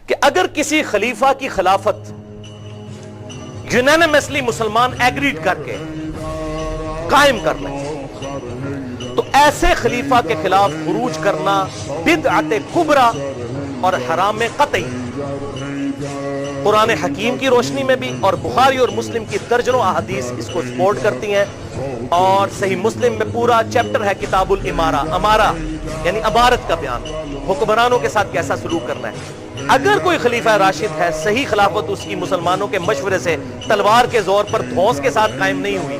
کہ اگر کسی خلیفہ کی خلافت یونانیمسلی مسلمان ایگریڈ کر کے قائم کر لیں تو ایسے خلیفہ کے خلاف خروج کرنا بدعت کبریٰ اور حرام قطعی، قرآن حکیم کی روشنی میں بھی، اور بخاری اور مسلم کی درجنوں احادیث اس کو سپورٹ کرتی ہیں، اور صحیح مسلم میں پورا چیپٹر ہے کتاب الامارہ، امارہ یعنی امارت کا بیان، حکمرانوں کے ساتھ کیسا سلوک کرنا ہے۔ اگر کوئی خلیفہ راشد ہے، صحیح خلافت اس کی مسلمانوں کے مشورے سے تلوار کے زور پر دھونس کے ساتھ قائم نہیں ہوئی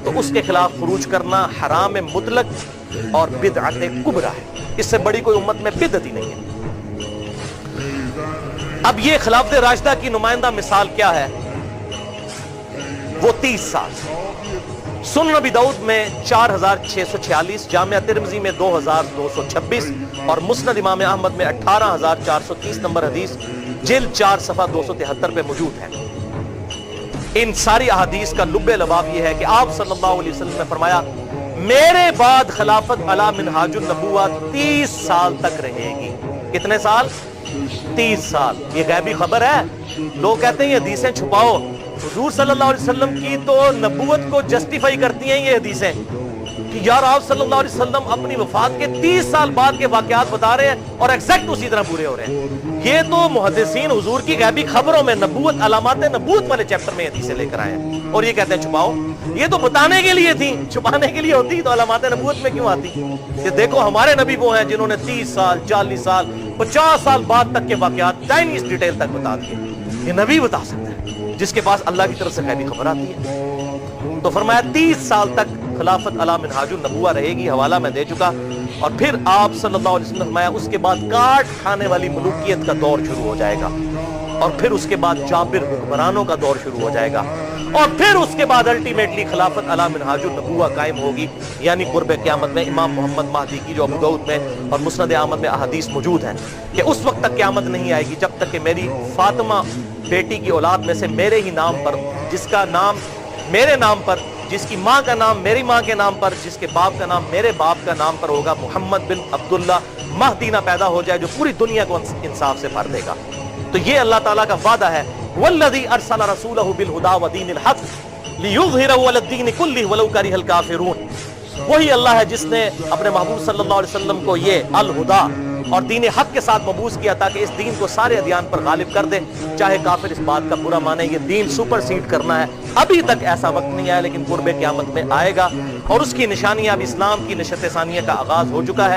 تو اس کے خلاف خروج کرنا حرام مطلق اور بدعت کبریٰ ہے۔ اس سے بڑی کوئی امت میں بدعت ہی نہیں ہے۔ اب یہ خلافت راشدہ کی نمائندہ مثال کیا ہے؟ وہ 30 سال۔ سنن ابی داؤد میں 4646، جامعہ ترمذی میں 2226 اور مسند امام احمد میں 18430 نمبر حدیث جلد 4 صفحہ 273 پہ موجود ہے۔ ان ساری احادیث کا لب لباب یہ ہے کہ آپ صلی اللہ علیہ وسلم نے فرمایا میرے بعد خلافت علی منہاج النبوہ 30 سال تک رہے گی۔ کتنے سال؟ 30 سال۔ یہ غیبی خبر ہے؟ لوگ کہتے ہیں یہ حدیثیں چھپاؤ۔ حضور صلی اللہ علیہ وسلم کی تو نبوت کو جسٹیفائی کرتی ہیں یہ حدیثیں کہ یار آپ صلی اللہ علیہ وسلم اپنی وفات کے 30 سال بعد کے واقعات بتا رہے ہیں اور ایگزیکٹ اسی طرح پورے ہو رہے ہیں۔ یہ تو محدثین حضور کی غیبی خبروں میں نبوت، علامات نبوت والے چیپٹر میں حدیثیں لے کر آئے ہیں اور یہ کہتے ہیں چھپاؤ۔ یہ تو بتانے کے لیے تھی، چھپانے کے لیے ہوتی تو علامات نبوت میں کیوں آتی کہ دیکھو ہمارے نبی وہ ہیں جنہوں نے 30 سال، 40 سال، 50 سال بعد تک کے واقعات ٹائم اس ڈیٹیل تک بتا دیے۔ یہ نبی بتا سکتا ہے جس کے پاس اللہ کی طرف سے غیبی خبر آتی ہے۔ تو فرمایا 30 سال تک خلافت علی منہاج النبوہ رہے گی، حوالہ میں دے چکا۔ اور پھر آپ صلی اللہ علیہ وسلم نے فرمایا اس کے بعد کاٹ کھانے والی ملوکیت کا دور شروع ہو جائے گا، اور پھر اس کے بعد جابر حکمرانوں کا دور شروع ہو جائے گا، اور پھر اس کے بعد الٹیمیٹلی خلافت علی منہاج النبوہ قائم ہوگی، یعنی قرب قیامت میں امام محمد مہدی کی جو ابو داؤد میں اور مسند احمد میں احادیث موجود ہیں کہ اس وقت تک قیامت نہیں آئے گی جب تک کہ میری فاطمہ بیٹی کی اولاد میں سے میرے ہی نام پر، جس کا نام میرے نام پر، جس کی ماں کا نام میری ماں کے نام پر، جس کے باپ کا نام میرے باپ کا نام پر ہوگا، محمد بن عبداللہ مہدی نہ پیدا ہو جائے جو پوری دنیا کو انصاف سے بھر دے گا۔ تو یہ اللہ تعالیٰ کا وعدہ ہے والذی ارسل رسولہ بالہدی ودین الحق لیظہرہ علی الدین کلہ ولو کرہ الکافرون۔ وہی اللہ ہے جس نے اپنے محبوب صلی اللہ علیہ وسلم کو یہ الہدا اور دین حق کے ساتھ مبعوث کیا تاکہ اس دین کو سارے ادیان پر غالب کر دے، چاہے کافر اس بات کا برا مانے۔ یہ دین سپر سیڈ کرنا ہے، ابھی تک ایسا وقت نہیں آیا لیکن قرب قیامت میں آئے گا، اور اس کی نشانیاں اب اسلام کی نشت ثانیہ کا آغاز ہو چکا ہے۔